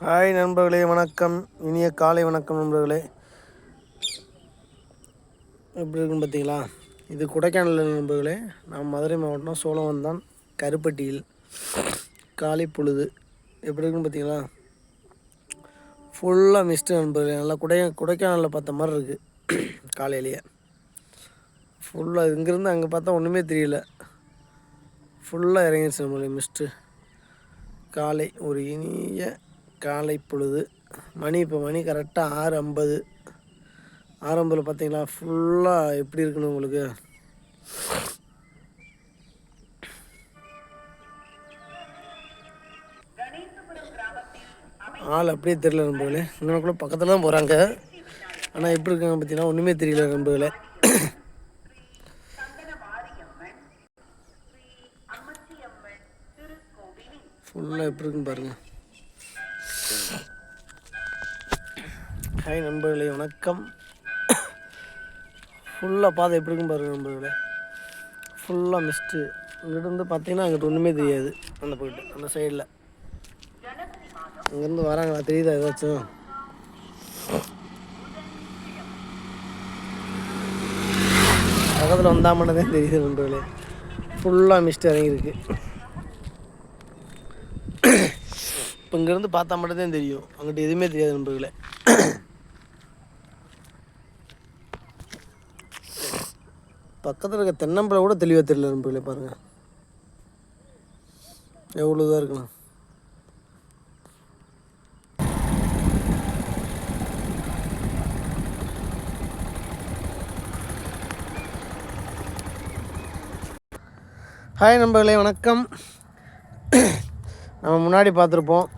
Hi நண்பர்களே, வணக்கம். இனிய காலை வணக்கம் நண்பர்களே. எப்படி இருக்குன்னு பார்த்தீங்களா? இது கொடைக்கானல் நண்பர்களே. நான் மதுரை மாவட்டம் சோழவந்தான் கருப்பட்டியில் காலை பொழுது எப்படி இருக்குன்னு பார்த்தீங்களா? ஃபுல்லாக மிஸ்ட்டு நண்பர்களே. நல்லா கொடைக்கானலில் பார்த்த மாதிரி இருக்குது காலையிலேயே. ஃபுல்லாக இங்கேருந்து அங்கே பார்த்தா ஒன்றுமே தெரியல. ஃபுல்லாக இறங்கிடுச்சு நண்பர்களே மிஸ்ட்டு. காலை ஒரு இனிய காலை பொழுது. இப்போ மணி கரெக்டாக 6:50. 6:50 பார்த்தீங்களா? ஃபுல்லாக எப்படி இருக்குன்னு உங்களுக்கு ஆள் அப்படியே தெரியல நண்பர்களே. இன்னொன்று பக்கத்தில் தான் போகிறாங்க. ஆனால் எப்படி இருக்காங்க பார்த்தீங்கன்னா ஒன்றுமே தெரியல நண்பர்களே. ஃபுல்லாக எப்படி இருக்குன்னு பாருங்கள். ஹாய் நண்பர்களே, வணக்கம். ஃபுல்லாக பாதை எப்படி இருக்குன்னு பாருங்கள் நண்பர்களே. ஃபுல்லாக மிஸ்ட்டு. இங்கிட்ட பார்த்தீங்கன்னா அங்கிட்ட ஒன்றுமே தெரியாது. அந்த போயிட்டு அந்த சைடில் அங்கேருந்து வராங்களா தெரியுதா ஏதாச்சும்? பக்கத்தில் வந்தால் மட்டும்தான் தெரியுது நண்பர்களே. ஃபுல்லாக மிஸ்ட்டு இறங்கியிருக்கு. இப்போ இங்கேருந்து பார்த்தா மட்டும்தான் தெரியும், அங்கிட்ட எதுவுமே தெரியாது நண்பர்களே. பக்கத்தில் இருக்க தென்னம்பழம் கூட தெளிவாக தெரியல நண்பர்களே. பாருங்கள் எவ்வளோ இதாக இருக்கலாம். ஹாய் நண்பர்களே, வணக்கம். நம்ம முன்னாடி பார்த்துருப்போம்,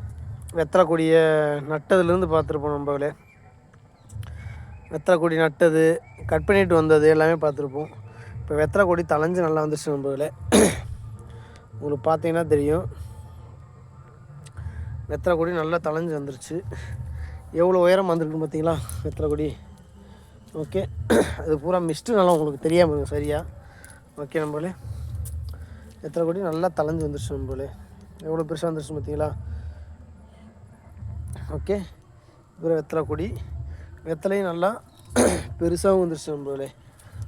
வெத்தலை கொடியை நட்டதுலேருந்து பார்த்துருப்போம் நண்பர்களே. வெத்தலை கொடி நட்டது, கட் பண்ணிட்டு வந்தது எல்லாமே பார்த்துருப்போம். இப்போ வெத்தலை கொடி தளைஞ்சு நல்லா வந்துருச்சு நண்பர்களே. உங்களுக்கு பார்த்தீங்கன்னா தெரியும், வெத்தலை கொடி நல்லா தளைஞ்சு வந்துருச்சு. எவ்வளோ உயரம் வந்திருக்குன்னு பார்த்தீங்களா வெத்தலை கொடி? ஓகே, அது பூரா மிஸ்ட்டு நல்லா உங்களுக்கு தெரியாமல் இருக்கும் சரியா? ஓகே நண்பர்களே, வெத்தலை கொடி நல்லா தளைஞ்சு வந்துருச்சு நண்பர்களே. எவ்வளோ பெருசாக வந்துருச்சு பார்த்தீங்களா? ஓகே, இப்போ வெத்தலை கொடி வெத்தலையும் நல்லா பெருசாகவும் வந்துருச்சு நண்பர்களே.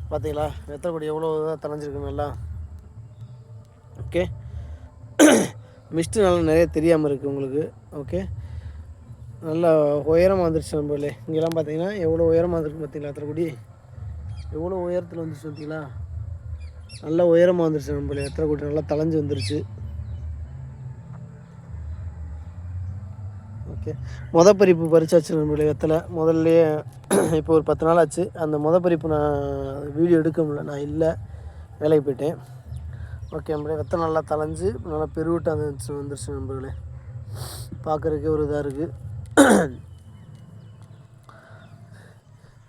பார்த்தீங்களா வெத்தலை கொடி எவ்வளோ இதாக தளைஞ்சிருக்கு நல்லா? ஓகே, மிஸ்ட்டு நல்லா நிறைய தெரியாமல் இருக்குது உங்களுக்கு. ஓகே, நல்லா உயரமாக வந்துருச்சு நண்பர்களே. இங்கெல்லாம் பார்த்தீங்கன்னா எவ்வளோ உயரமாக வந்துருக்கு பார்த்தீங்களா? வெத்தலை கொடி எவ்வளோ உயரத்தில் வந்துருச்சு பார்த்தீங்களா? நல்லா உயரமாக வந்துருச்சு நண்பர்களே. வெத்தலை கொடி நல்லா தளைஞ்சு வந்துருச்சு. ஓகே, பறிப்பு பறிச்சாச்சு நண்பர்களே. வெத்தலை முதல்லையே இப்போ ஒரு 10 நாள் ஆச்சு. அந்த பறிப்பு நான் வீடியோ எடுக்க முடியல, நான் இல்லை, வேலைக்கு போயிட்டேன். ஓகே நண்பர்களே, வெத்தலை நல்லா தளைஞ்சு நல்லா பெருவிட்டு வந்துருச்சு நண்பர்களே. பார்க்குறதுக்கே ஒரு இதாக இருக்குது.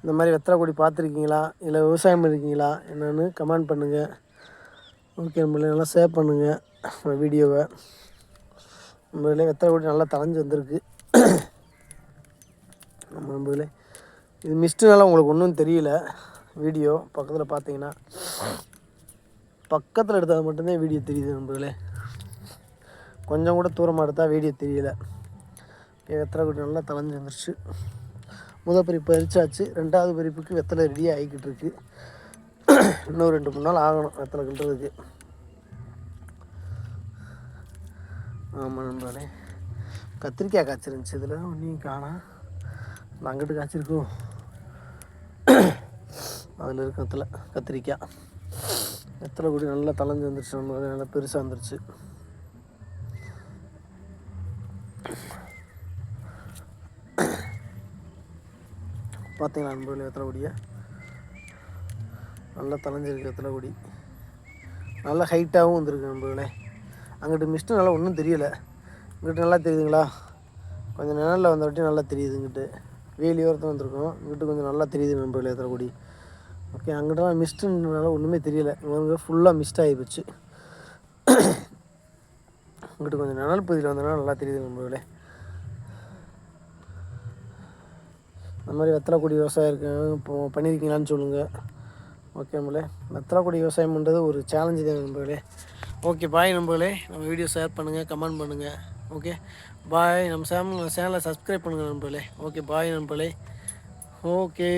இந்த மாதிரி வெத்தலை கொடி பார்த்துருக்கீங்களா, இல்லை விவசாயம் பண்ணியிருக்கீங்களா என்னென்னு கமெண்ட் பண்ணுங்கள். ஓகே நண்பர்களே, நல்லா சேவ் பண்ணுங்கள் வீடியோவை. நண்பர்களே, வெத்தலை கொடி நல்லா தளைஞ்சு வந்திருக்கு நண்பர்களே. இது மிஸ்ட்டுனால உங்களுக்கு ஒன்றும் தெரியல. வீடியோ பக்கத்தில் பார்த்தீங்கன்னா, பக்கத்தில் எடுத்தால் மட்டும்தான் வீடியோ தெரியுது நண்பர்களே. கொஞ்சம் கூட தூரமாக எடுத்தால் வீடியோ தெரியல. வெத்தலை கொடி நல்லா தளைஞ்சு வந்துருச்சு. பறிப்பு பறிச்சாச்சு. 2வது பறிப்புக்கு வெத்தலை ரெடியாக ஆகிக்கிட்டு இருக்கு. இன்னும் 2-3 நாள் ஆகணும் வெத்தலை கிண்டுறதுக்கு. ஆமாம் நண்பர்களே, கத்திரிக்காய் காய்ச்சிருந்துச்சு. இதில் ஒன்றையும் காணோம். அங்கிட்டு காய்ச்சிருக்கோம், அதில் இருக்க கத்திரிக்காய். வெத்தலை கொடி நல்லா தளைஞ்சு வந்துருச்சு நண்பர்களே. நல்லா பெருசாக வந்துருச்சு. பார்த்தீங்களா நண்பர்களே, வெத்தலை கொடியை நல்லா தளைஞ்சிருக்கு. வெத்தலை கொடி நல்லா ஹைட்டாகவும் வந்துருக்கு நண்பர்களே. அங்கிட்டு மிஸ்ட்டு நல்லா ஒன்றும் தெரியலை. இங்கிட்ட நல்லா தெரியுதுங்களா? கொஞ்சம் நிழலில் வந்த வாட்டி நல்லா தெரியுது. இங்கிட்டு வேலியோரத்தில் வந்திருக்கோம். இங்கிட்டு கொஞ்சம் நல்லா தெரியுது நண்பர்களே வெத்தலை கொடி. ஓகே, அங்கிட்டலாம் மிஸ்ட்டுனால ஒன்றுமே தெரியலை. இவங்க ஃபுல்லாக மிஸ்ட் ஆகி போச்சு. இங்கிட்டு கொஞ்சம் நிழல் பகுதியில் வந்தனால நல்லா தெரியுது நண்பர்களே. இந்த மாதிரி வெத்தலை கொடி விவசாயம் இருக்குது, இப்போது பண்ணியிருக்கீங்களான்னு சொல்லுங்கள். ஓகே நண்பர்களே, வெத்தலை கொடி விவசாயம் பண்ணுறது ஒரு சேலஞ்சு தான் நண்பர்களே. ஓகே, பாய் நண்பர்களே. நம்ம வீடியோ ஷேர் பண்ணுங்கள், கமெண்ட் பண்ணுங்கள். ஓகே, பாய். நம்ம சேனலை சப்ஸ்கிரைப் பண்ணுங்கள் நண்பர்களே. ஓகே பாய் நண்பர்களே. ஓகே.